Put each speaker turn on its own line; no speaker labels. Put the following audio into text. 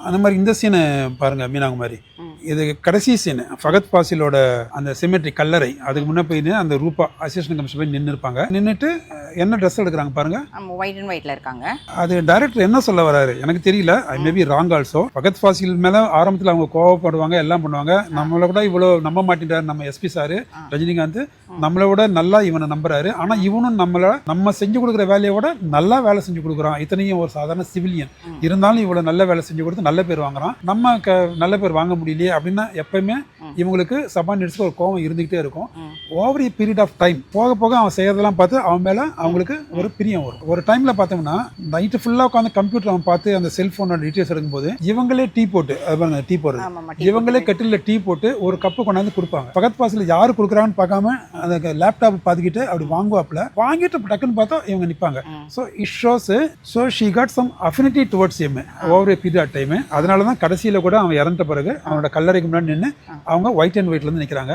அந்த மாதிரி இந்த சீனை பாருங்க மீனாகுமாரி, இது கடைசி சீன் ஃபகத் ஃபாசிலோட அந்த சிமெட்ரி கல்லறை, அதுக்கு முன்னே போய் அந்த ரூபா அசிஸ்டன்ட் கமிஷனர் போய் நின்று இருப்பாங்க. நின்றுட்டு என்ன ட்ரெஸ் எடுக்கிறாங்க பாருங்க,
ஒயிட் அண்ட் ஒயிட்ல இருக்காங்க.
அது டைரக்டர் என்ன சொல்ல வராரு எனக்கு தெரியல, I maybe wrong also. Fahadh Faasil மேல ஆரம்பத்தில் அவங்க கோவப்படுவாங்க, எல்லாம் பண்ணுவாங்க. நம்மளை விட இவ்வளோ நம்ப மாட்டேங்கிறாரு நம்ம எஸ்பி சார் ரஜினிகாந்த், நம்மளை விட நல்லா இவனை நம்புறாரு. ஆனா இவனும் நம்ம செஞ்சு கொடுக்குற வேலையை விட நல்லா வேலை செஞ்சு கொடுக்குறான். இத்தனையும் ஒரு சாதாரண சிவிலியன் இருந்தாலும் இவ்வளவு நல்ல வேலை செஞ்சு கொடுத்து நல்ல பேர் வாங்குறான், நம்ம நல்ல பேர் வாங்க முடியலையே அப்படின்னா எப்பயுமே இவங்களுக்கு சபார்டினேட்ஸ்க்கு ஒரு கோவம் இருந்துகிட்டே இருக்கும். Over a period of time போக போக அவன் செய்யறதெல்லாம் பார்த்து அவன் மேல அவங்களுக்கு ஒரு பிரியம் வரும். ஒரு டைம்ல பார்த்தோம்னா நைட்டு ஃபுல்லா உட்காந்து கம்ப்யூட்டர் அவன் பார்த்து அந்த செல்போனோட டீட்டெயில்ஸ் எடுக்கும்போது இவங்களே டீ போட்டு, டீ போடுறது, இவங்களே கட்டில டீ போட்டு ஒரு கப்பு கொண்டாந்து கொடுப்பாங்க. ஃபகத் ஃபாசில் யாரு கொடுக்குறான்னு பார்க்காம அந்த லேப்டாப் பார்த்துக்கிட்டு அப்படி வாங்குவாப்ல, வாங்கிட்டு டக்குன்னு பார்த்தா இவங்க நிற்பாங்க. So it shows so she got some affinity towards him over a period of time. அதனால தான் கடைசியில் கூட அவன் இறந்த பிறகு அவனோட கல்லறைக்கு முன்னாடி நின்று அவங்க ஒயிட் அண்ட் ஒயிட்ல இருந்து நிற்கிறாங்க.